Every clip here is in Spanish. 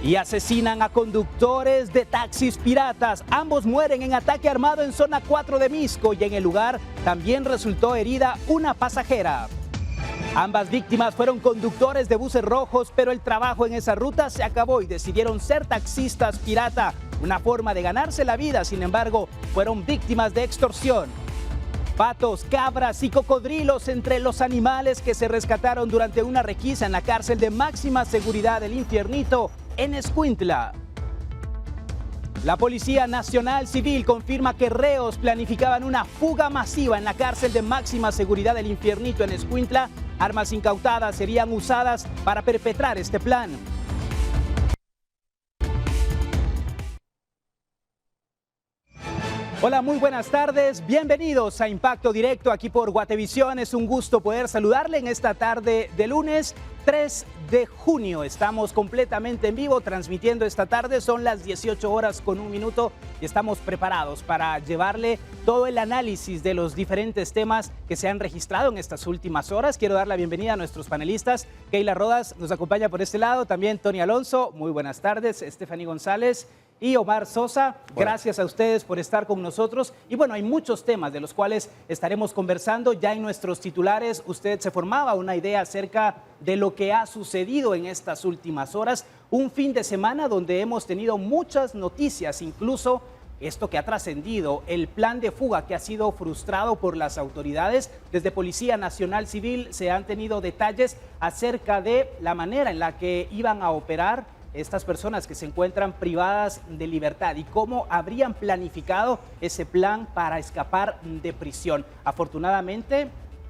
Y asesinan a conductores de taxis piratas. Ambos mueren en ataque armado en zona 4 de Misco y en el lugar también resultó herida una pasajera. Ambas víctimas fueron conductores de buses rojos, pero el trabajo en esa ruta se acabó y decidieron ser taxistas pirata. Una forma de ganarse la vida, sin embargo, fueron víctimas de extorsión. Patos, cabras y cocodrilos entre los animales que se rescataron durante una requisa en la cárcel de máxima seguridad del Infiernito en Escuintla. La Policía Nacional Civil confirma que reos planificaban una fuga masiva en la cárcel de máxima seguridad del Infiernito en Escuintla. Armas incautadas serían usadas para perpetrar este plan. Hola, muy buenas tardes. Bienvenidos a Impacto Directo aquí por Guatevisión. Es un gusto poder saludarle en esta tarde de lunes 3 de junio. Estamos completamente en vivo transmitiendo esta tarde. Son las 18 horas con un minuto y estamos preparados para llevarle todo el análisis de los diferentes temas que se han registrado en estas últimas horas. Quiero dar la bienvenida a nuestros panelistas. Keila Rodas nos acompaña por este lado. También Tony Alonso. Muy buenas tardes. Stephanie González y Omar Sosa, gracias a ustedes por estar con nosotros. Y bueno, hay muchos temas de los cuales estaremos conversando. Ya en nuestros titulares usted se formaba una idea acerca de lo que ha sucedido en estas últimas horas. Un fin de semana donde hemos tenido muchas noticias, incluso esto que ha trascendido, el plan de fuga que ha sido frustrado por las autoridades. Desde Policía Nacional Civil se han tenido detalles acerca de la manera en la que iban a operar estas personas que se encuentran privadas de libertad y cómo habrían planificado ese plan para escapar de prisión. Afortunadamente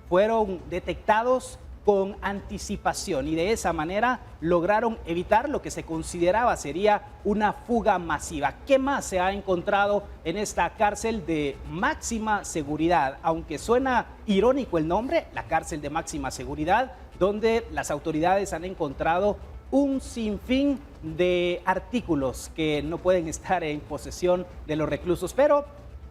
fueron detectados con anticipación y de esa manera lograron evitar lo que se consideraba sería una fuga masiva. ¿Qué más se ha encontrado en esta cárcel de máxima seguridad? Aunque suena irónico el nombre, la cárcel de máxima seguridad, donde las autoridades han encontrado un sinfín de artículos que no pueden estar en posesión de los reclusos. Pero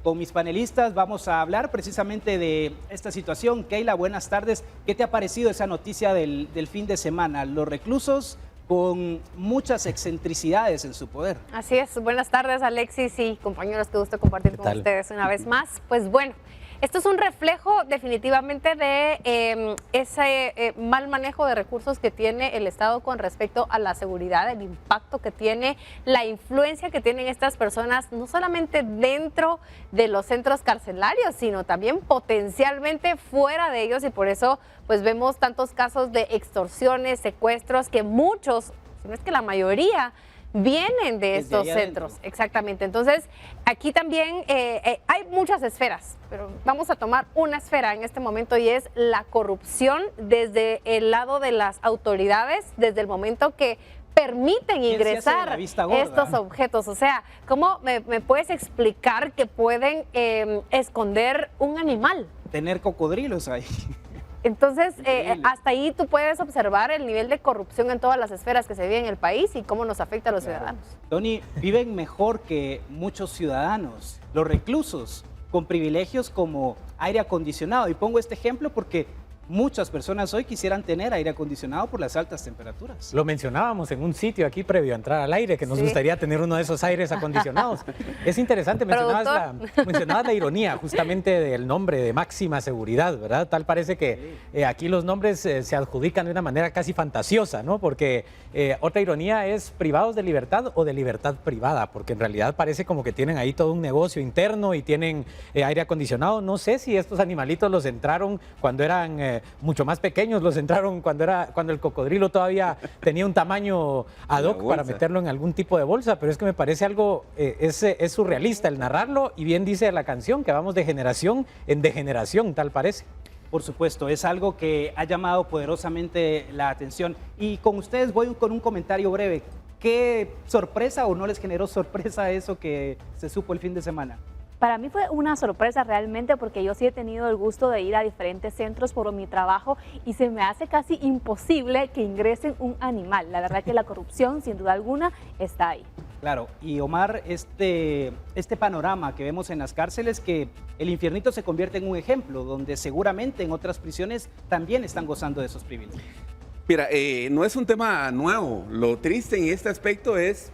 con mis panelistas vamos a hablar precisamente de esta situación. Keila, buenas tardes. ¿Qué te ha parecido esa noticia del fin de semana? Los reclusos con muchas excentricidades en su poder. Así es. Buenas tardes, Alexis y compañeros. Qué gusto compartir con ustedes una vez más. Pues bueno, esto es un reflejo definitivamente de ese mal manejo de recursos que tiene el Estado con respecto a la seguridad, el impacto que tiene, la influencia que tienen estas personas, no solamente dentro de los centros carcelarios, sino también potencialmente fuera de ellos, y por eso pues vemos tantos casos de extorsiones, secuestros, que muchos, si no es que la mayoría, vienen de estos centros. Exactamente. Entonces, aquí también hay muchas esferas, pero vamos a tomar una esfera en este momento y es la corrupción desde el lado de las autoridades, desde el momento que permiten ingresar estos objetos. O sea, ¿cómo me puedes explicar que pueden esconder un animal? Tener cocodrilos ahí. Entonces, hasta ahí tú puedes observar el nivel de corrupción en todas las esferas que se vive en el país y cómo nos afecta a los ciudadanos. Tony, viven mejor que muchos ciudadanos, los reclusos, con privilegios como aire acondicionado. Y pongo este ejemplo porque muchas personas hoy quisieran tener aire acondicionado por las altas temperaturas. Lo mencionábamos en un sitio aquí previo a entrar al aire, que nos gustaría tener uno de esos aires acondicionados. Es interesante, mencionabas la ironía justamente del nombre de máxima seguridad, ¿verdad? Tal parece que aquí los nombres se adjudican de una manera casi fantasiosa, ¿no? Porque otra ironía es privados de libertad o de libertad privada, porque en realidad parece como que tienen ahí todo un negocio interno y tienen aire acondicionado. No sé si estos animalitos los entraron cuando eran mucho más pequeños, los entraron cuando el cocodrilo todavía tenía un tamaño ad hoc para meterlo en algún tipo de bolsa, pero es que me parece algo, es surrealista el narrarlo, y bien dice la canción que vamos de generación en degeneración, tal parece. Por supuesto, es algo que ha llamado poderosamente la atención. Y con ustedes voy con un comentario breve. ¿Qué sorpresa o no les generó sorpresa eso que se supo el fin de semana? Para mí fue una sorpresa realmente, porque yo sí he tenido el gusto de ir a diferentes centros por mi trabajo y se me hace casi imposible que ingresen un animal. La verdad que la corrupción, sin duda alguna, está ahí. Claro, y Omar, este panorama que vemos en las cárceles, que el Infiernito se convierte en un ejemplo, donde seguramente en otras prisiones también están gozando de esos privilegios. Mira, no es un tema nuevo. Lo triste en este aspecto es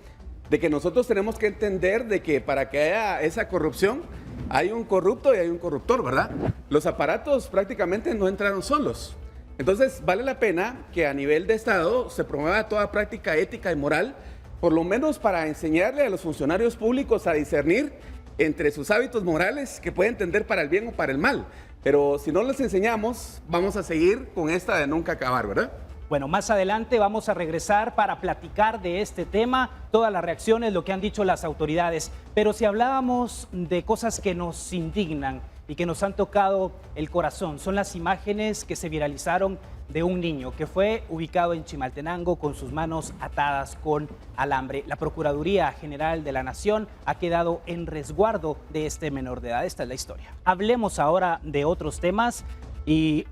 de que nosotros tenemos que entender de que para que haya esa corrupción hay un corrupto y hay un corruptor, ¿verdad? Los aparatos prácticamente no entraron solos. Entonces vale la pena que a nivel de Estado se promueva toda práctica ética y moral, por lo menos para enseñarle a los funcionarios públicos a discernir entre sus hábitos morales que pueden tender para el bien o para el mal. Pero si no les enseñamos, vamos a seguir con esta de nunca acabar, ¿verdad? Bueno, más adelante vamos a regresar para platicar de este tema, todas las reacciones, lo que han dicho las autoridades. Pero si hablábamos de cosas que nos indignan y que nos han tocado el corazón, son las imágenes que se viralizaron de un niño que fue ubicado en Chimaltenango con sus manos atadas con alambre. La Procuraduría General de la Nación ha quedado en resguardo de este menor de edad. Esta es la historia. Hablemos ahora de otros temas. Y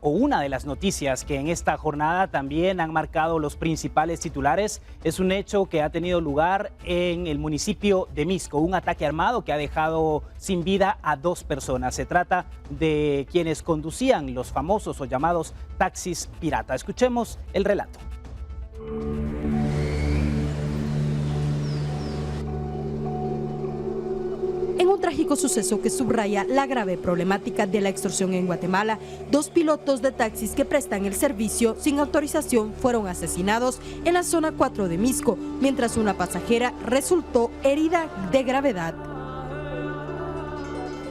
una de las noticias que en esta jornada también han marcado los principales titulares es un hecho que ha tenido lugar en el municipio de Misco, un ataque armado que ha dejado sin vida a 2 personas. Se trata de quienes conducían los famosos o llamados taxis pirata. Escuchemos el relato. En un trágico suceso que subraya la grave problemática de la extorsión en Guatemala, 2 pilotos de taxis que prestan el servicio sin autorización fueron asesinados en la zona 4 de Misco, mientras una pasajera resultó herida de gravedad.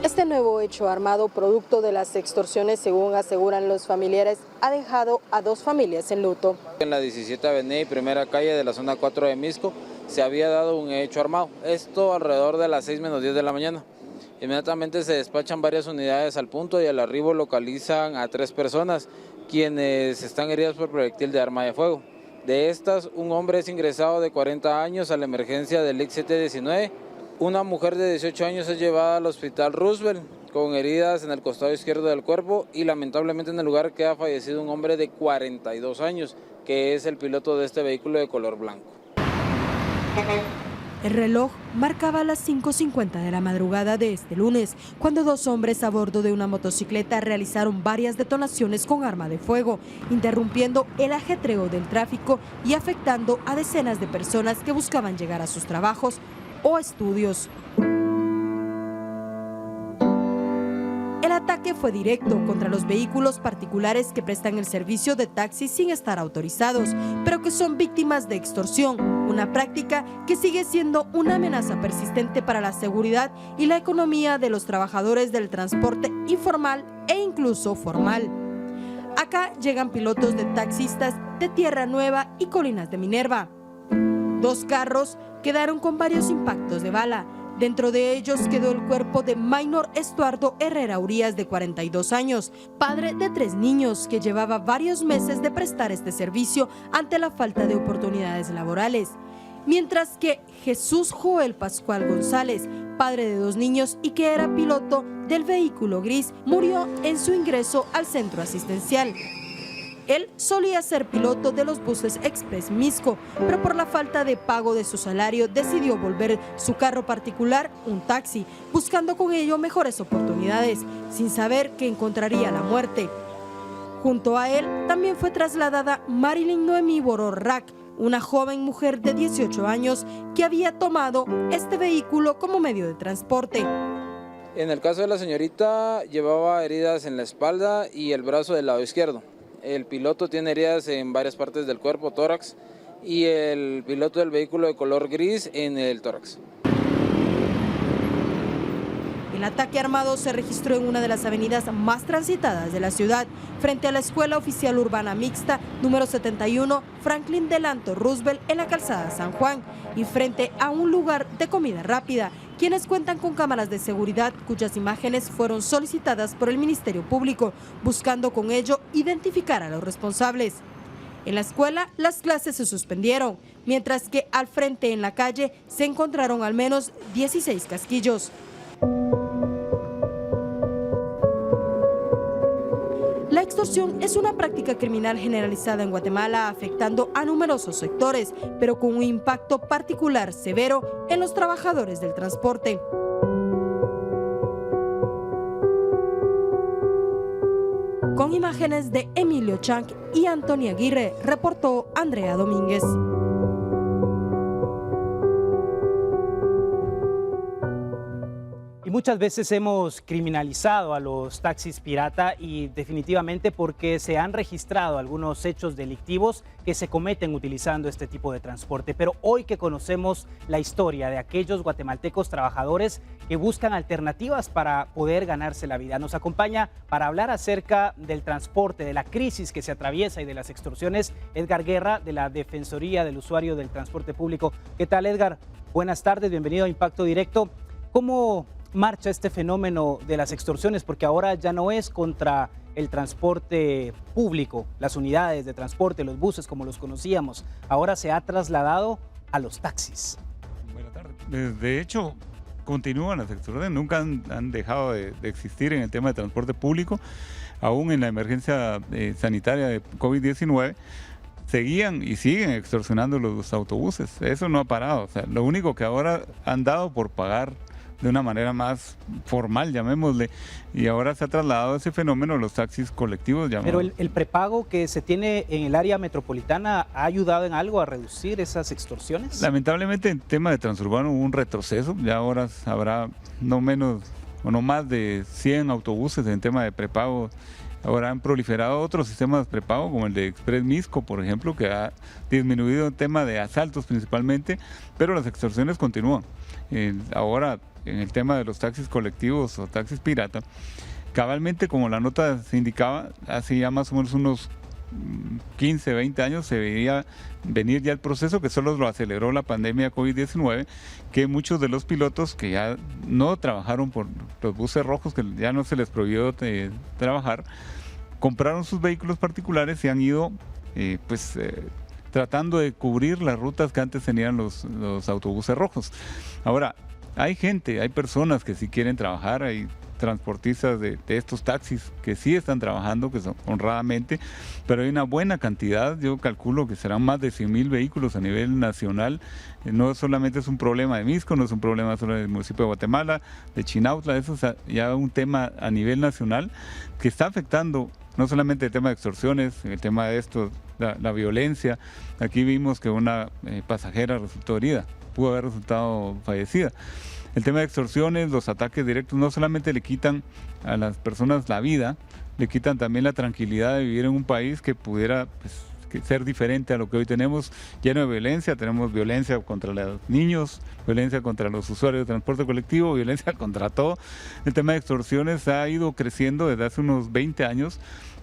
Este nuevo hecho armado, producto de las extorsiones, según aseguran los familiares, ha dejado a 2 familias en luto. En la 17 Avenida y Primera Calle de la zona 4 de Misco se había dado un hecho armado, esto alrededor de las 6 menos 10 de la mañana. Inmediatamente se despachan varias unidades al punto y al arribo localizan a 3 personas, quienes están heridas por proyectil de arma de fuego. De estas, un hombre es ingresado de 40 años a la emergencia del IC-719, una mujer de 18 años es llevada al hospital Roosevelt con heridas en el costado izquierdo del cuerpo y lamentablemente en el lugar queda fallecido un hombre de 42 años, que es el piloto de este vehículo de color blanco. El reloj marcaba las 5:50 de la madrugada de este lunes, cuando 2 hombres a bordo de una motocicleta realizaron varias detonaciones con arma de fuego, interrumpiendo el ajetreo del tráfico y afectando a decenas de personas que buscaban llegar a sus trabajos o estudios. El ataque fue directo contra los vehículos particulares que prestan el servicio de taxi sin estar autorizados, pero que son víctimas de extorsión, una práctica que sigue siendo una amenaza persistente para la seguridad y la economía de los trabajadores del transporte informal e incluso formal. Acá llegan pilotos de taxistas de Tierra Nueva y Colinas de Minerva. 2 carros quedaron con varios impactos de bala. Dentro de ellos quedó el cuerpo de Maynor Estuardo Herrera Urías, de 42 años, padre de 3 niños, que llevaba varios meses de prestar este servicio ante la falta de oportunidades laborales. Mientras que Jesús Joel Pascual González, padre de 2 niños y que era piloto del vehículo gris, murió en su ingreso al centro asistencial. Él solía ser piloto de los buses Express Misco, pero por la falta de pago de su salario decidió volver su carro particular un taxi, buscando con ello mejores oportunidades, sin saber que encontraría la muerte. Junto a él también fue trasladada Marilyn Noemí Bororrac, una joven mujer de 18 años que había tomado este vehículo como medio de transporte. En el caso de la señorita, llevaba heridas en la espalda y el brazo del lado izquierdo. El piloto tiene heridas en varias partes del cuerpo, tórax, y el piloto del vehículo de color gris en el tórax. El ataque armado se registró en una de las avenidas más transitadas de la ciudad, frente a la Escuela Oficial Urbana Mixta número 71, Franklin Delano Roosevelt, en la calzada San Juan, y frente a un lugar de comida rápida, quienes cuentan con cámaras de seguridad cuyas imágenes fueron solicitadas por el Ministerio Público, buscando con ello identificar a los responsables. En la escuela, las clases se suspendieron, mientras que al frente en la calle se encontraron al menos 16 casquillos. La extorsión es una práctica criminal generalizada en Guatemala, afectando a numerosos sectores, pero con un impacto particular severo en los trabajadores del transporte. Con imágenes de Emilio Chang y Antonio Aguirre, reportó Andrea Domínguez. Y muchas veces hemos criminalizado a los taxis pirata y definitivamente porque se han registrado algunos hechos delictivos que se cometen utilizando este tipo de transporte. Pero hoy que conocemos la historia de aquellos guatemaltecos trabajadores que buscan alternativas para poder ganarse la vida, nos acompaña para hablar acerca del transporte, de la crisis que se atraviesa y de las extorsiones, Edgar Guerra, de la Defensoría del Usuario del Transporte Público. ¿Qué tal, Edgar? Buenas tardes, bienvenido a Impacto Directo. ¿Cómo marcha este fenómeno de las extorsiones? Porque ahora ya no es contra el transporte público, las unidades de transporte, los buses como los conocíamos, ahora se ha trasladado a los taxis. Buenas tardes. De hecho, continúan las extorsiones, nunca han dejado de existir en el tema de transporte público, aún en la emergencia sanitaria de COVID-19. Seguían y siguen extorsionando los autobuses, eso no ha parado. O sea, lo único que ahora han dado por pagar de una manera más formal, llamémosle, y ahora se ha trasladado ese fenómeno a los taxis colectivos. Pero el prepago que se tiene en el área metropolitana ¿ha ayudado en algo a reducir esas extorsiones? Lamentablemente en tema de transurbano hubo un retroceso, ya ahora habrá no menos o no más de 100 autobuses en tema de prepago. Ahora han proliferado otros sistemas de prepago, como el de Express Misco, por ejemplo, que ha disminuido el tema de asaltos principalmente, pero las extorsiones continúan. Ahora, en el tema de los taxis colectivos o taxis pirata, cabalmente, como la nota se indicaba, hace ya más o menos unos 15, 20 años se veía venir ya el proceso que solo lo aceleró la pandemia COVID-19, que muchos de los pilotos que ya no trabajaron por los buses rojos, que ya no se les prohibió trabajar, compraron sus vehículos particulares y han ido tratando de cubrir las rutas que antes tenían los autobuses rojos. Ahora, hay personas que sí quieren trabajar, hay transportistas de estos taxis que sí están trabajando, que son honradamente, pero hay una buena cantidad, yo calculo que serán más de 100,000 vehículos a nivel nacional. No solamente es un problema de Misco, no es un problema solo del municipio de Guatemala, de Chinautla, eso es ya un tema a nivel nacional que está afectando no solamente el tema de extorsiones, el tema de esto, la violencia. Aquí vimos que una pasajera resultó herida, pudo haber resultado fallecida. El tema de extorsiones, los ataques directos, no solamente le quitan a las personas la vida, le quitan también la tranquilidad de vivir en un país que pudiera ser diferente a lo que hoy tenemos, lleno de violencia. Tenemos violencia contra los niños, violencia contra los usuarios de transporte colectivo, violencia contra todo. El tema de extorsiones ha ido creciendo desde hace unos 20 años.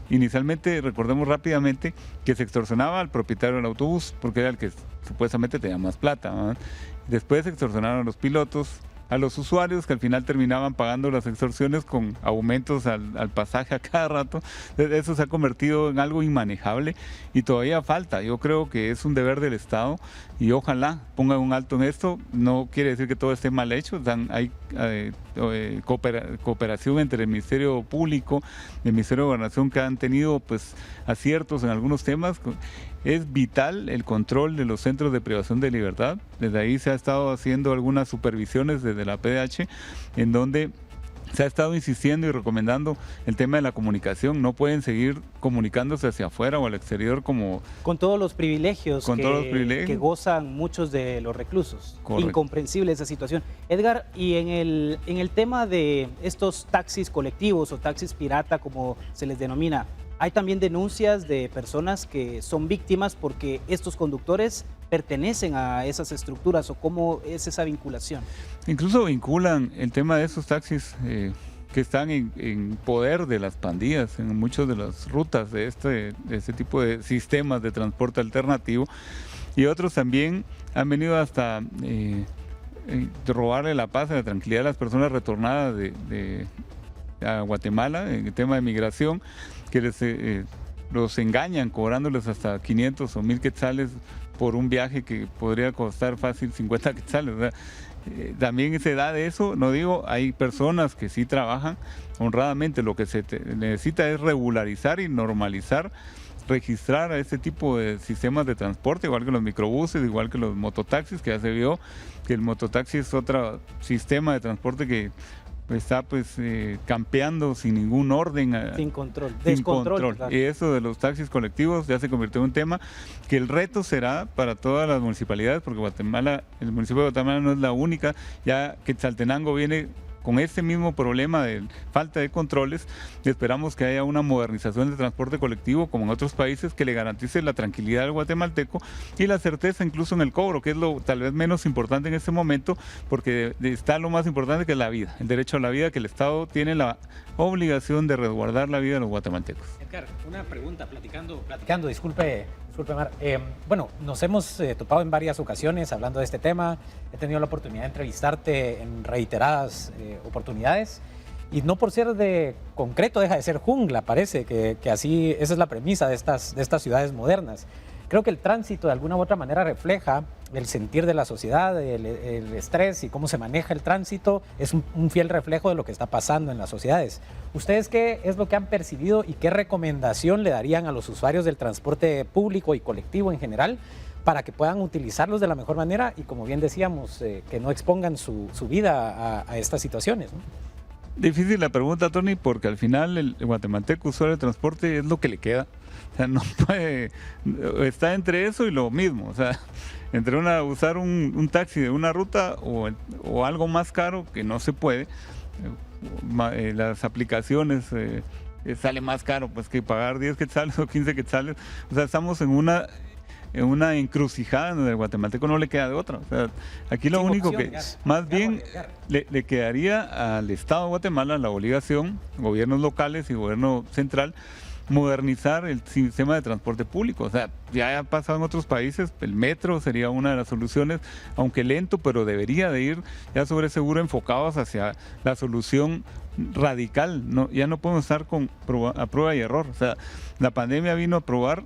Inicialmente, recordemos rápidamente, que se extorsionaba al propietario del autobús, porque era el que supuestamente tenía más plata, ¿verdad? Después se extorsionaron a los pilotos, a los usuarios, que al final terminaban pagando las extorsiones con aumentos al pasaje a cada rato. Eso se ha convertido en algo inmanejable y todavía falta. Yo creo que es un deber del Estado y ojalá pongan un alto en esto. No quiere decir que todo esté mal hecho. Hay cooperación entre el Ministerio Público y el Ministerio de Gobernación, que han tenido aciertos en algunos temas. Es vital el control de los centros de privación de libertad. Desde ahí se ha estado haciendo algunas supervisiones desde la PDH, en donde se ha estado insistiendo y recomendando el tema de la comunicación. No pueden seguir comunicándose hacia afuera o al exterior como... Con todos los privilegios, que gozan muchos de los reclusos. Correcto. Incomprensible esa situación. Edgar, y en el tema de estos taxis colectivos o taxis pirata, como se les denomina, hay también denuncias de personas que son víctimas porque estos conductores pertenecen a esas estructuras, o cómo es esa vinculación. Incluso vinculan el tema de esos taxis que están en poder de las pandillas en muchas de las rutas de este tipo de sistemas de transporte alternativo, y otros también han venido hasta robarle la paz y la tranquilidad a las personas retornadas a Guatemala en el tema de migración, que los engañan cobrándoles hasta 500 o 1,000 quetzales por un viaje que podría costar fácil 50 quetzales. O sea, también se da de eso. No digo, hay personas que sí trabajan honradamente. Lo que se necesita es regularizar y normalizar, registrar a este tipo de sistemas de transporte, igual que los microbuses, igual que los mototaxis, que ya se vio que el mototaxi es otro sistema de transporte que está pues campeando sin ningún orden. Sin control, sin descontrol. control. Claro. Y eso de los taxis colectivos ya se convirtió en un tema que el reto será para todas las municipalidades, porque Guatemala, el municipio de Guatemala no es la única, ya Quetzaltenango viene con este mismo problema de falta de controles. Esperamos que haya una modernización del transporte colectivo como en otros países que le garantice la tranquilidad al guatemalteco y la certeza incluso en el cobro, que es lo tal vez menos importante en este momento, porque está lo más importante, que es la vida, el derecho a la vida, que el Estado tiene la obligación de resguardar la vida de los guatemaltecos. Edgar, una pregunta, platicando, disculpe Mar. Bueno, nos hemos topado en varias ocasiones hablando de este tema. He tenido la oportunidad de entrevistarte en reiteradas oportunidades y no por ser de concreto deja de ser jungla, parece que así, esa es la premisa de estas ciudades modernas. Creo que el tránsito de alguna u otra manera refleja el sentir de la sociedad, el estrés y cómo se maneja el tránsito, es un fiel reflejo de lo que está pasando en las sociedades. ¿Ustedes qué es lo que han percibido y qué recomendación le darían a los usuarios del transporte público y colectivo en general para que puedan utilizarlos de la mejor manera y, como bien decíamos, que no expongan su vida a estas situaciones, ¿no? Difícil la pregunta, Tony, porque al final el guatemalteco usuario de transporte es lo que le queda. O sea, no puede, está entre eso y lo mismo, o sea, entre usar un taxi de una ruta o algo más caro que no se puede. Las aplicaciones sale más caro pues que pagar 10 quetzales o 15 quetzales. O sea, estamos en una encrucijada donde el guatemalteco no le queda de otra. O sea, aquí lo único que más bien le quedaría al Estado de Guatemala la obligación, gobiernos locales y gobierno central, modernizar el sistema de transporte público. O sea, ya ha pasado en otros países, el metro sería una de las soluciones, aunque lento, pero debería de ir ya sobre seguro enfocados hacia la solución radical. Ya no podemos estar a prueba y error. O sea, la pandemia vino a probar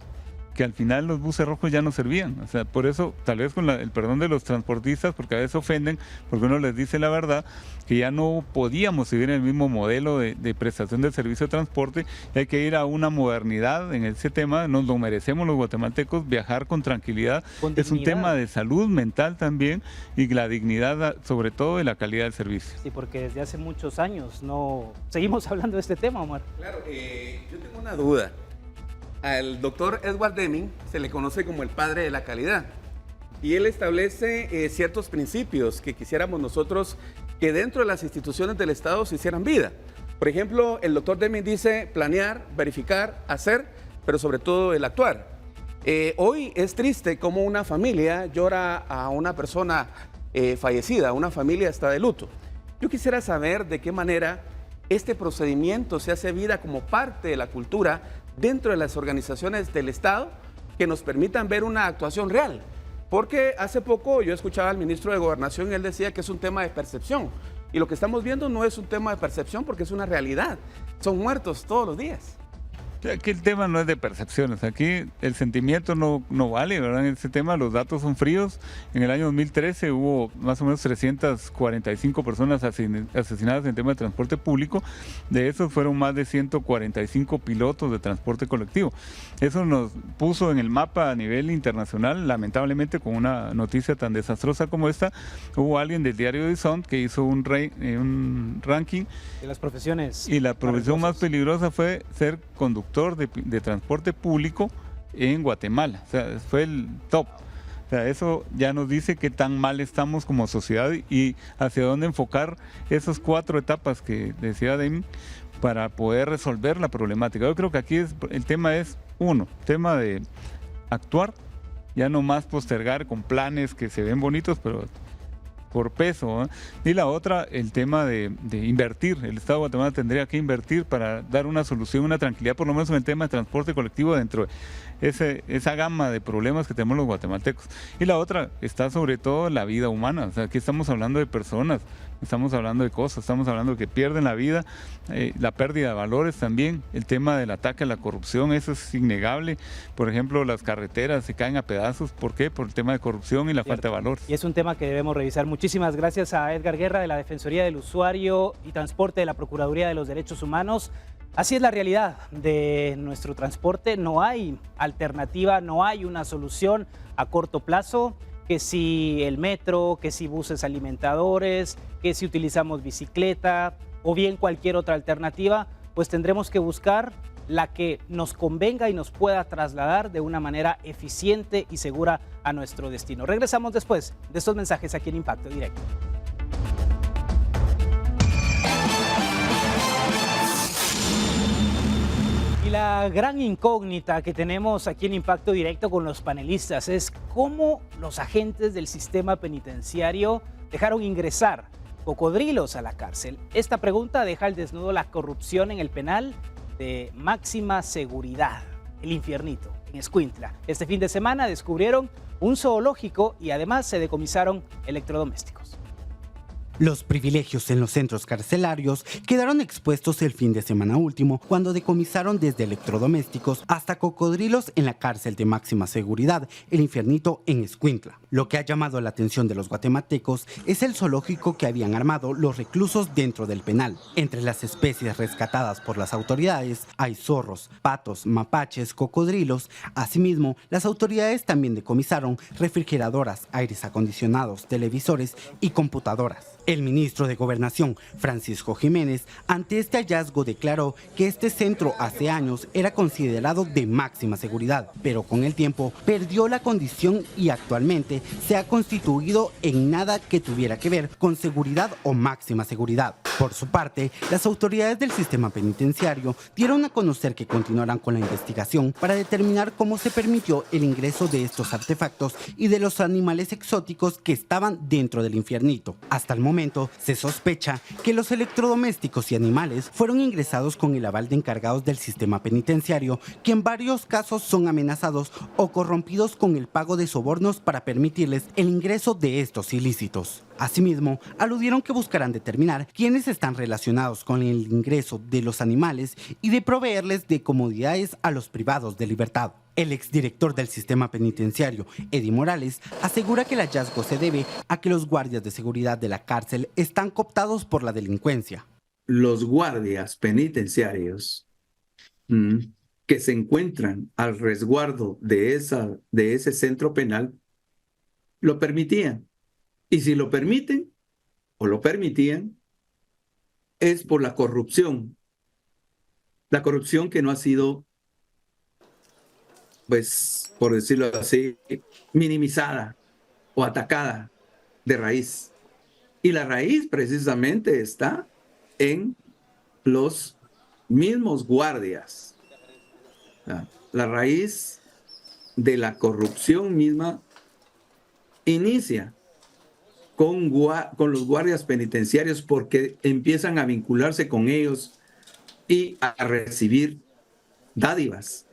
que al final los buses rojos ya no servían. O sea, por eso, tal vez con el perdón de los transportistas, porque a veces ofenden, porque uno les dice la verdad, que ya no podíamos seguir en el mismo modelo de prestación del servicio de transporte, y hay que ir a una modernidad en ese tema. Nos lo merecemos los guatemaltecos, viajar con tranquilidad. Es un tema de salud mental también, y la dignidad, sobre todo, de la calidad del servicio. Sí, porque desde hace muchos años no seguimos hablando de este tema, Omar. Claro, yo tengo una duda. Al doctor Edward Deming se le conoce como el padre de la calidad y él establece ciertos principios que quisiéramos nosotros que dentro de las instituciones del Estado se hicieran vida. Por ejemplo, el doctor Deming dice planear, verificar, hacer, pero sobre todo el actuar. Hoy es triste como una familia llora a una persona fallecida, una familia está de luto. Yo quisiera saber de qué manera este procedimiento se hace vida como parte de la cultura dentro de las organizaciones del Estado que nos permitan ver una actuación real. Porque hace poco yo escuchaba al ministro de Gobernación y él decía que es un tema de percepción. Y lo que estamos viendo no es un tema de percepción porque es una realidad. Son muertos todos los días. Aquí el tema no es de percepciones, aquí el sentimiento no vale, ¿verdad? En este tema los datos son fríos. En el año 2013 hubo más o menos 345 personas asesinadas en tema de transporte público. De esos fueron más de 145 pilotos de transporte colectivo. Eso nos puso en el mapa a nivel internacional, lamentablemente con una noticia tan desastrosa como esta. Hubo alguien del diario Horizont que hizo un ranking de las profesiones. Y la profesión más peligrosa fue ser conductor de transporte público en Guatemala. O sea, fue el top. O sea, eso ya nos dice qué tan mal estamos como sociedad y hacia dónde enfocar esas 4 etapas que decía Deming para poder resolver la problemática. Yo creo que aquí el tema es, tema de actuar, ya no más postergar con planes que se ven bonitos, pero por peso, ¿eh? Y la otra, el tema de invertir. El Estado de Guatemala tendría que invertir para dar una solución, una tranquilidad, por lo menos en el tema de transporte colectivo dentro de esa gama de problemas que tenemos los guatemaltecos. Y la otra está sobre todo la vida humana. O sea, aquí estamos hablando de personas, estamos hablando de cosas, estamos hablando de que pierden la vida, la pérdida de valores también, el tema del ataque a la corrupción, eso es innegable. Por ejemplo, las carreteras se caen a pedazos. ¿Por qué? Por el tema de corrupción y la falta de valores. Y es un tema que debemos revisar. Muchísimas gracias a Edgar Guerra de la Defensoría del Usuario y Transporte de la Procuraduría de los Derechos Humanos. Así es la realidad de nuestro transporte. No hay alternativa, no hay una solución a corto plazo. que si el metro, que si buses alimentadores, que si utilizamos bicicleta o bien cualquier otra alternativa, pues tendremos que buscar la que nos convenga y nos pueda trasladar de una manera eficiente y segura a nuestro destino. Regresamos después de estos mensajes aquí en Impacto Directo. Y la gran incógnita que tenemos aquí en Impacto Directo con los panelistas es cómo los agentes del sistema penitenciario dejaron ingresar cocodrilos a la cárcel. Esta pregunta deja al desnudo la corrupción en el penal de máxima seguridad, el Infiernito, en Escuintla. Este fin de semana descubrieron un zoológico y además se decomisaron electrodomésticos. Los privilegios en los centros carcelarios quedaron expuestos el fin de semana último cuando decomisaron desde electrodomésticos hasta cocodrilos en la cárcel de máxima seguridad, el Infiernito en Escuintla. Lo que ha llamado la atención de los guatemaltecos es el zoológico que habían armado los reclusos dentro del penal. Entre las especies rescatadas por las autoridades hay zorros, patos, mapaches, cocodrilos. Asimismo, las autoridades también decomisaron refrigeradoras, aires acondicionados, televisores y computadoras. El ministro de Gobernación, Francisco Jiménez, ante este hallazgo declaró que este centro hace años era considerado de máxima seguridad, pero con el tiempo perdió la condición y actualmente se ha constituido en nada que tuviera que ver con seguridad o máxima seguridad. Por su parte, las autoridades del sistema penitenciario dieron a conocer que continuarán con la investigación para determinar cómo se permitió el ingreso de estos artefactos y de los animales exóticos que estaban dentro del Infiernito. Hasta el momento, se sospecha que los electrodomésticos y animales fueron ingresados con el aval de encargados del sistema penitenciario, que en varios casos son amenazados o corrompidos con el pago de sobornos para permitirles el ingreso de estos ilícitos. Asimismo, aludieron que buscarán determinar quiénes están relacionados con el ingreso de los animales y de proveerles de comodidades a los privados de libertad. El exdirector del sistema penitenciario, Eddie Morales, asegura que el hallazgo se debe a que los guardias de seguridad de la cárcel están cooptados por la delincuencia. Los guardias penitenciarios que se encuentran al resguardo de ese centro penal lo permitían. Y si lo permiten o lo permitían, es por la corrupción. La corrupción que no ha sido, pues, por decirlo así, minimizada o atacada de raíz. Y la raíz precisamente está en los mismos guardias. La raíz de la corrupción misma inicia con los guardias penitenciarios porque empiezan a vincularse con ellos y a recibir dádivas,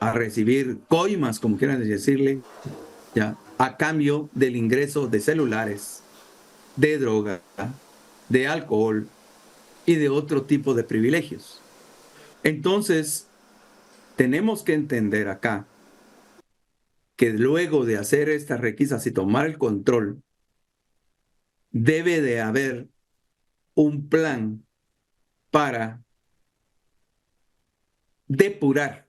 a recibir coimas, como quieran decirle, a cambio del ingreso de celulares, de droga, de alcohol y de otro tipo de privilegios. Entonces, tenemos que entender acá que luego de hacer estas requisas y tomar el control, debe de haber un plan para depurar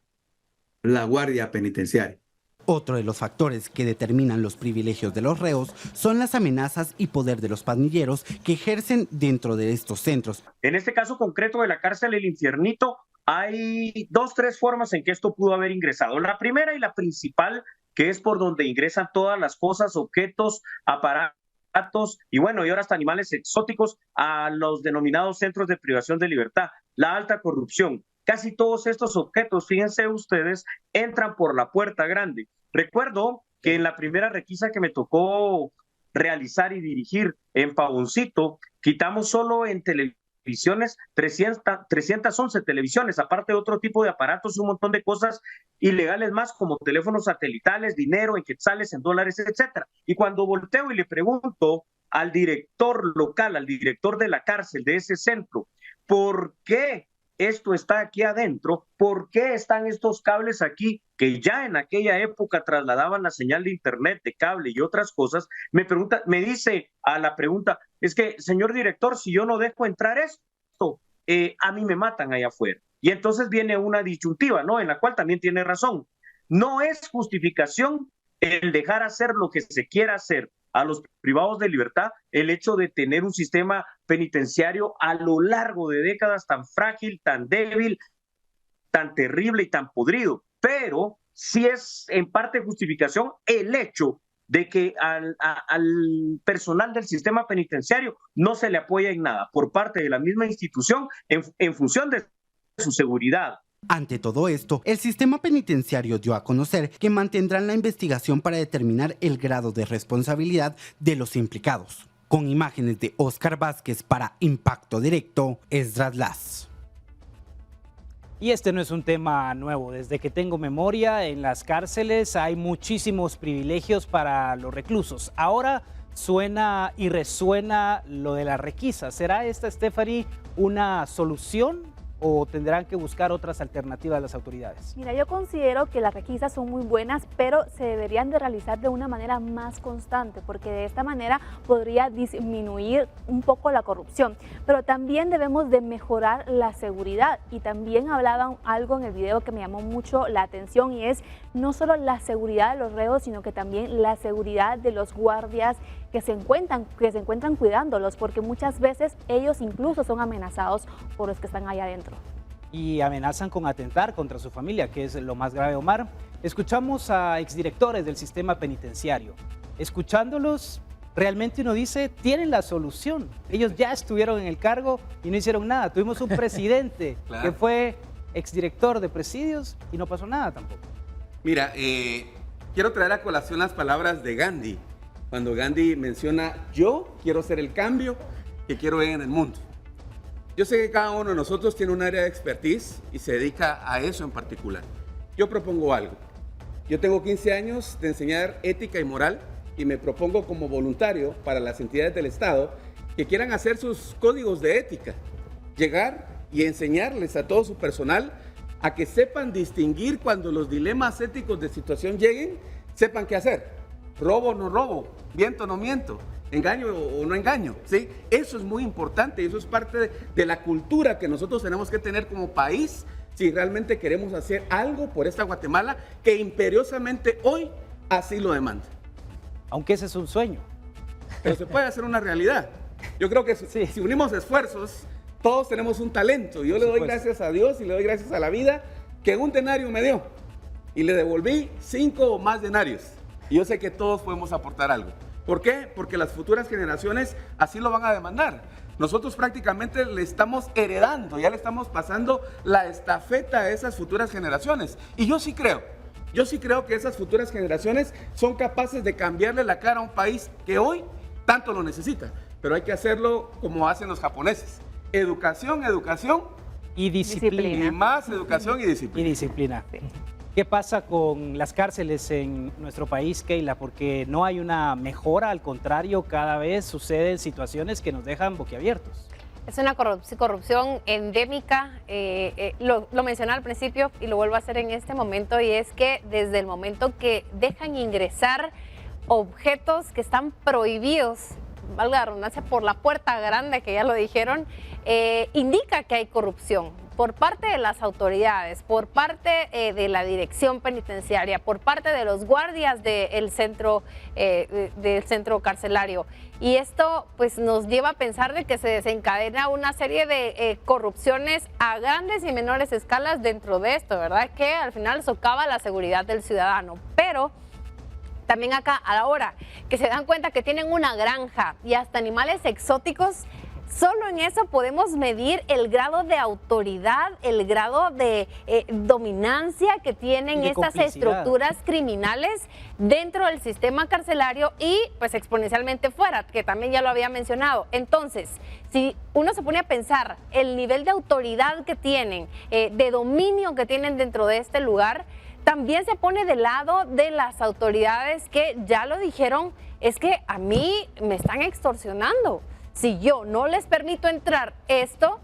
la guardia penitenciaria. Otro de los factores que determinan los privilegios de los reos son las amenazas y poder de los pandilleros que ejercen dentro de estos centros. En este caso concreto de la cárcel El Infiernito, hay 2-3 formas en que esto pudo haber ingresado. La primera y la principal, que es por donde ingresan todas las cosas, objetos, aparatos y bueno, y ahora hasta animales exóticos a los denominados centros de privación de libertad. La alta corrupción. Casi todos estos objetos, fíjense ustedes, entran por la puerta grande. Recuerdo que en la primera requisa que me tocó realizar y dirigir en Pavoncito, quitamos solo en televisiones 311 televisiones, aparte de otro tipo de aparatos, un montón de cosas ilegales más, como teléfonos satelitales, dinero en quetzales, en dólares, etcétera. Y cuando volteo y le pregunto al director local, al director de la cárcel de ese centro, ¿por qué esto está aquí adentro? ¿Por qué están estos cables aquí que ya en aquella época trasladaban la señal de internet, de cable y otras cosas? Me dice a la pregunta, es que, señor director, si yo no dejo entrar esto, a mí me matan allá afuera. Y entonces viene una disyuntiva, ¿no? En la cual también tiene razón. No es justificación el dejar hacer lo que se quiera hacer a los privados de libertad, el hecho de tener un sistema penitenciario a lo largo de décadas tan frágil, tan débil, tan terrible y tan podrido. Pero sí es en parte justificación el hecho de que al personal del sistema penitenciario no se le apoya en nada por parte de la misma institución en función de su seguridad. Ante todo esto, el sistema penitenciario dio a conocer que mantendrán la investigación para determinar el grado de responsabilidad de los implicados. Con imágenes de Oscar Vázquez para Impacto Directo, Esdras Laz. Y este no es un tema nuevo. Desde que tengo memoria, en las cárceles hay muchísimos privilegios para los reclusos. Ahora suena y resuena lo de la requisa. ¿Será esta, Stephanie, una solución o tendrán que buscar otras alternativas las autoridades? Mira, yo considero que las requisas son muy buenas, pero se deberían de realizar de una manera más constante, porque de esta manera podría disminuir un poco la corrupción. Pero también debemos de mejorar la seguridad, y también hablaban algo en el video que me llamó mucho la atención, y es no solo la seguridad de los reos, sino que también la seguridad de los guardias que se encuentran cuidándolos, porque muchas veces ellos incluso son amenazados por los que están allá adentro. Y amenazan con atentar contra su familia, que es lo más grave, Omar. Escuchamos a exdirectores del sistema penitenciario. Escuchándolos, realmente uno dice, tienen la solución. Ellos ya estuvieron en el cargo y no hicieron nada. Tuvimos un presidente que fue exdirector de presidios y no pasó nada tampoco. Mira, quiero traer a colación las palabras de Gandhi, cuando Gandhi menciona, yo quiero ser el cambio que quiero ver en el mundo. Yo sé que cada uno de nosotros tiene un área de expertise y se dedica a eso en particular. Yo propongo algo. Yo tengo 15 años de enseñar ética y moral y me propongo como voluntario para las entidades del Estado que quieran hacer sus códigos de ética, llegar y enseñarles a todo su personal a que sepan distinguir cuando los dilemas éticos de situación lleguen, sepan qué hacer. Robo o no robo, miento o no miento, engaño o no engaño, ¿sí? Eso es muy importante y eso es parte de la cultura que nosotros tenemos que tener como país si realmente queremos hacer algo por esta Guatemala que imperiosamente hoy así lo demanda. Aunque ese es un sueño. Pero se puede hacer una realidad. Yo creo que si unimos esfuerzos, todos tenemos un talento. Yo le doy gracias a Dios y le doy gracias a la vida que un denario me dio y le devolví 5 o más denarios. Y yo sé que todos podemos aportar algo. ¿Por qué? Porque las futuras generaciones así lo van a demandar. Nosotros prácticamente le estamos heredando, ya le estamos pasando la estafeta a esas futuras generaciones. Y yo sí creo que esas futuras generaciones son capaces de cambiarle la cara a un país que hoy tanto lo necesita. Pero hay que hacerlo como hacen los japoneses. Educación, educación y disciplina. Y más educación y disciplina. Y disciplina. ¿Qué pasa con las cárceles en nuestro país, Keila? Porque no hay una mejora, al contrario, cada vez suceden situaciones que nos dejan boquiabiertos. Es una corrupción endémica, lo mencioné al principio y lo vuelvo a hacer en este momento, y es que desde el momento que dejan ingresar objetos que están prohibidos, valga la redundancia, por la puerta grande, que ya lo dijeron, indica que hay corrupción por parte de las autoridades, por parte de la dirección penitenciaria, por parte de los guardias del centro carcelario. Y esto pues nos lleva a pensar de que se desencadena una serie de corrupciones a grandes y menores escalas dentro de esto, ¿verdad? Que al final socava la seguridad del ciudadano. Pero también acá, a la hora que se dan cuenta que tienen una granja y hasta animales exóticos, solo en eso podemos medir el grado de autoridad, el grado de dominancia que tienen estas estructuras criminales dentro del sistema carcelario y pues exponencialmente fuera, que también ya lo había mencionado. Entonces, si uno se pone a pensar el nivel de autoridad que tienen, de dominio que tienen dentro de este lugar, también se pone del lado de las autoridades que ya lo dijeron, es que a mí me están extorsionando. Si yo no les permito entrar esto,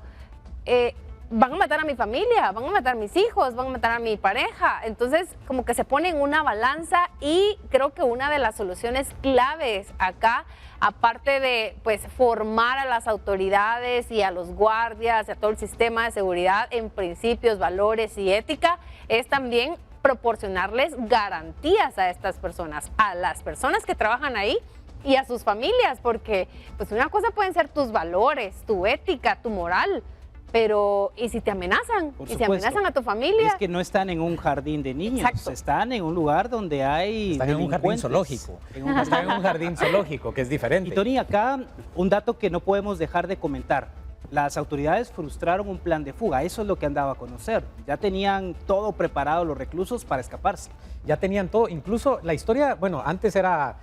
van a matar a mi familia, van a matar a mis hijos, van a matar a mi pareja. Entonces, como que se pone en una balanza, y creo que una de las soluciones claves acá, aparte de pues formar a las autoridades y a los guardias, a todo el sistema de seguridad en principios, valores y ética, es también proporcionarles garantías a estas personas, a las personas que trabajan ahí y a sus familias, porque pues una cosa pueden ser tus valores, tu ética, tu moral, pero ¿y si te amenazan? Por ¿Y si supuesto. amenazan a tu familia? Es que no están en un jardín de niños, Exacto. están en un lugar donde hay Están en un jardín delincuentes. zoológico. En un Están en un jardín zoológico, que es diferente. Y Tony, acá un dato que no podemos dejar de comentar. Las autoridades frustraron un plan de fuga, eso es lo que han dado a conocer. Ya tenían todo preparado los reclusos para escaparse. Ya tenían todo, incluso la historia, bueno, antes era,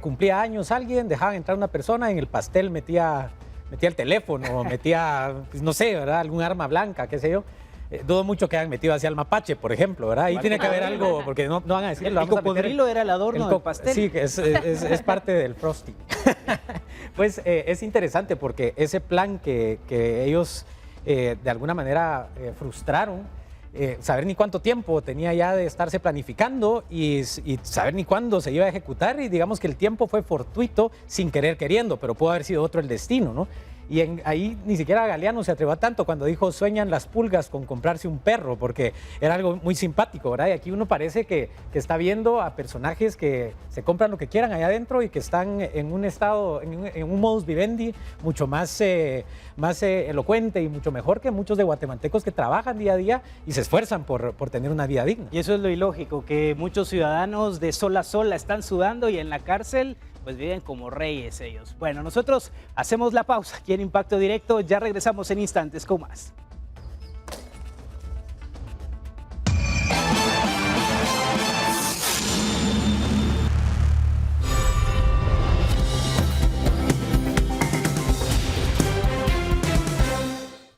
cumplía años alguien, dejaba entrar una persona, en el pastel metía el teléfono, metía, pues, no sé, ¿verdad? Algún arma blanca, qué sé yo. Dudo mucho que hayan metido hacia el mapache, por ejemplo, ¿verdad? Ahí tiene que haber algo, porque no van a decirlo. El cocodrilo era el adorno del pastel. Sí, que es parte del frosting. Pues es interesante porque ese plan que ellos de alguna manera frustraron, saber ni cuánto tiempo tenía ya de estarse planificando y saber ni cuándo se iba a ejecutar, y digamos que el tiempo fue fortuito sin querer queriendo, pero pudo haber sido otro el destino, ¿no? Y ahí ni siquiera Galeano se atrevió tanto cuando dijo sueñan las pulgas con comprarse un perro, porque era algo muy simpático, ¿verdad? Y aquí uno parece que está viendo a personajes que se compran lo que quieran allá adentro y que están en un estado, en un modus vivendi mucho más elocuente y mucho mejor que muchos de guatemaltecos que trabajan día a día y se esfuerzan por tener una vida digna. Y eso es lo ilógico, que muchos ciudadanos de sol a sol la están sudando y en la cárcel pues viven como reyes ellos. Bueno, nosotros hacemos la pausa aquí en Impacto Directo, ya regresamos en instantes con más.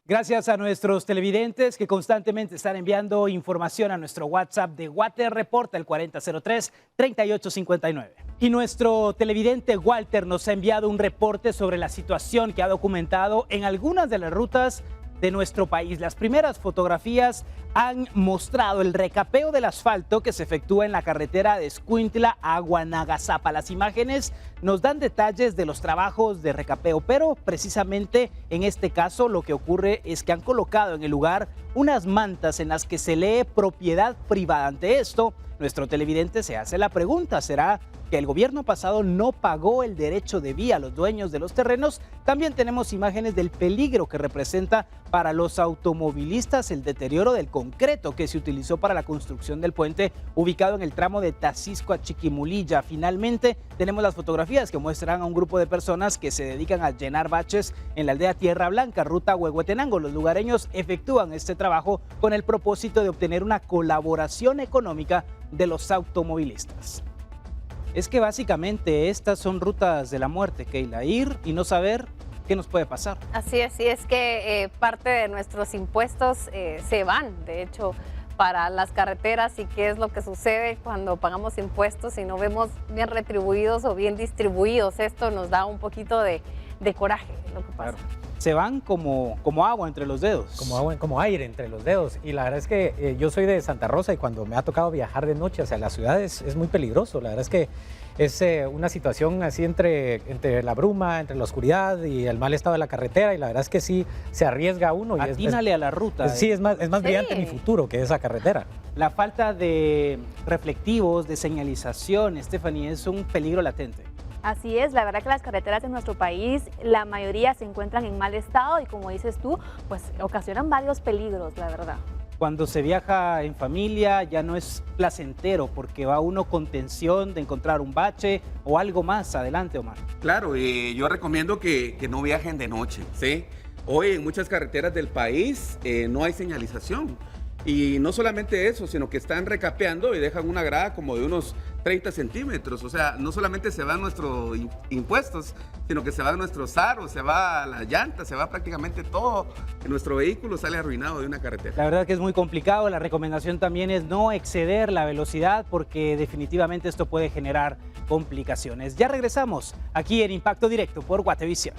Gracias a nuestros televidentes que constantemente están enviando información a nuestro WhatsApp de Guate Reporta, el 4003-3859. Y nuestro televidente Walter nos ha enviado un reporte sobre la situación que ha documentado en algunas de las rutas de nuestro país. Las primeras fotografías han mostrado el recapeo del asfalto que se efectúa en la carretera de Escuintla a Guanagasapa. Las imágenes nos dan detalles de los trabajos de recapeo, pero precisamente en este caso lo que ocurre es que han colocado en el lugar unas mantas en las que se lee propiedad privada. Ante esto, nuestro televidente se hace la pregunta, ¿será que el gobierno pasado no pagó el derecho de vía a los dueños de los terrenos? También tenemos imágenes del peligro que representa para los automovilistas el deterioro del concreto que se utilizó para la construcción del puente ubicado en el tramo de Tacisco a Chiquimulilla. Finalmente, tenemos las fotografías que muestran a un grupo de personas que se dedican a llenar baches en la aldea Tierra Blanca, ruta Huehuetenango. Los lugareños efectúan este trabajo con el propósito de obtener una colaboración económica de los automovilistas. Es que básicamente estas son rutas de la muerte, Keila, ir y no saber qué nos puede pasar. Así es que parte de nuestros impuestos se van, de hecho, para las carreteras. ¿Y qué es lo que sucede cuando pagamos impuestos y no vemos bien retribuidos o bien distribuidos? Esto nos da un poquito de coraje, lo que pasa. Claro. Se van como agua entre los dedos. Como aire entre los dedos. Y la verdad es que yo soy de Santa Rosa y cuando me ha tocado viajar de noche hacia las ciudades es muy peligroso. La verdad es que es una situación así entre la bruma, entre la oscuridad y el mal estado de la carretera, y la verdad es que sí se arriesga uno. Atínale a la ruta. Sí, es más brillante mi futuro que esa carretera. La falta de reflectivos, de señalización, Stephanie, es un peligro latente. Así es, la verdad que las carreteras en nuestro país, la mayoría se encuentran en mal estado y como dices tú, pues ocasionan varios peligros, la verdad. Cuando se viaja en familia ya no es placentero porque va uno con tensión de encontrar un bache o algo más. Adelante, Omar. Claro, y yo recomiendo que no viajen de noche, ¿sí? Hoy en muchas carreteras del país no hay señalización. Y no solamente eso, sino que están recapeando y dejan una grada como de unos 30 centímetros. O sea, no solamente se van nuestros impuestos, sino que se van nuestros aros, se va la llanta, se va prácticamente todo. Nuestro vehículo sale arruinado de una carretera. La verdad que es muy complicado. La recomendación también es no exceder la velocidad porque definitivamente esto puede generar complicaciones. Ya regresamos aquí en Impacto Directo por Guatevisión.